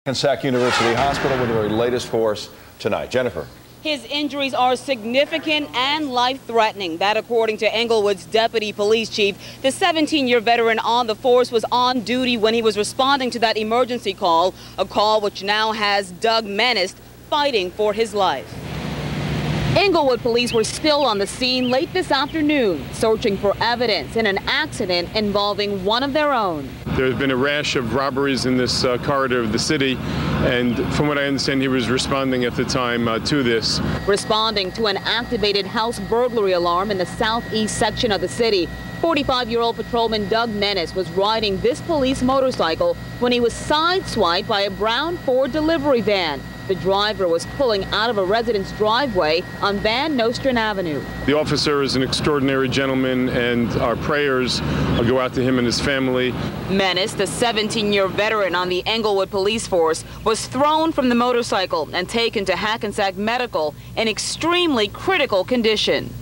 Hackensack University Hospital with the very latest for us tonight. Jennifer. His injuries are significant and life-threatening. That according to Englewood's deputy police chief. The 17-year veteran on the force was on duty when he was responding to that emergency call, a call which now has Doug menaced, fighting for his life. Englewood police were still on the scene late this afternoon, searching for evidence in an accident involving one of their own. There's been a rash of robberies in this corridor of the city, and from what I understand, he was responding at the time to this. Responding to an activated house burglary alarm in the southeast section of the city, 45-year-old patrolman Doug Menace was riding this police motorcycle when he was sideswiped by a brown Ford delivery van. The driver was pulling out of a resident's driveway on Van Nostrand Avenue. The officer is an extraordinary gentleman, and our prayers go out to him and his family. Menace, the 17-year veteran on the Englewood police force, was thrown from the motorcycle and taken to Hackensack Medical in extremely critical condition.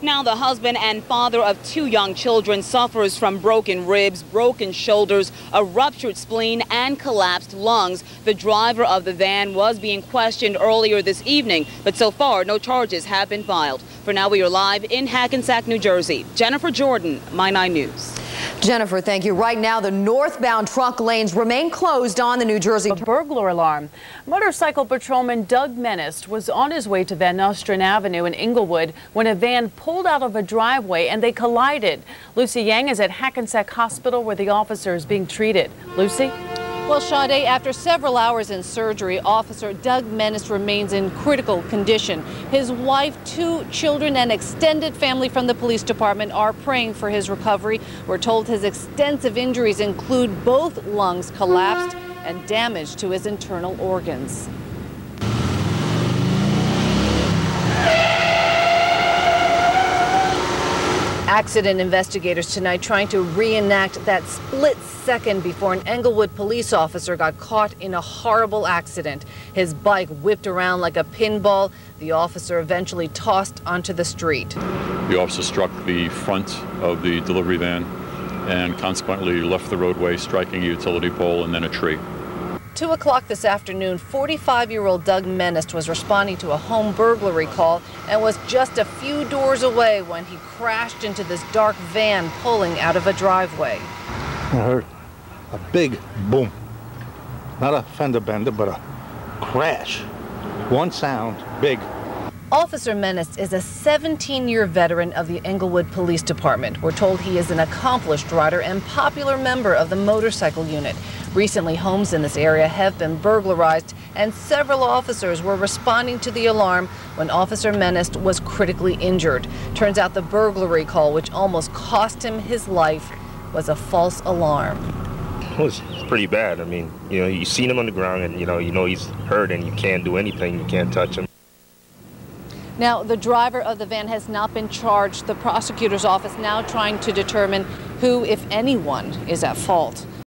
Now the husband and father of 2 young children suffers from broken ribs, broken shoulders, a ruptured spleen, and collapsed lungs. The driver of the van was being questioned earlier this evening, but so far no charges have been filed. For now, we are live in Hackensack, New Jersey. Jennifer Jordan, My 9 News. Jennifer, thank you. Right now, the northbound truck lanes remain closed on the New Jersey. A burglar alarm. Motorcycle patrolman Doug Menace was on his way to Van Nostrand Avenue in Englewood when a van pulled out of a driveway and they collided. Lucy Yang is at Hackensack Hospital where the officer is being treated. Lucy? Well, Sade, after several hours in surgery, Officer Doug Menace remains in critical condition. His wife, 2 children, and extended family from the police department are praying for his recovery. We're told his extensive injuries include both lungs collapsed and damage to his internal organs. Accident investigators tonight trying to reenact that split second before an Englewood police officer got caught in a horrible accident. His bike whipped around like a pinball. The officer eventually tossed onto the street. The officer struck the front of the delivery van and consequently left the roadway, striking a utility pole and then a tree. 2 o'clock this afternoon, 45-year-old Doug Menace was responding to a home burglary call and was just a few doors away when he crashed into this dark van pulling out of a driveway. I heard a big boom. Not a fender bender, but a crash. One sound, big. Officer Menace is a 17-year veteran of the Englewood Police Department. We're told he is an accomplished rider and popular member of the motorcycle unit. Recently, homes in this area have been burglarized, and several officers were responding to the alarm when Officer Menace was critically injured. Turns out the burglary call, which almost cost him his life, was a false alarm. It was pretty bad. I mean, you've seen him on the ground, and you know he's hurt, and you can't do anything. You can't touch him. Now, the driver of the van has not been charged. The prosecutor's office now trying to determine who, if anyone, is at fault.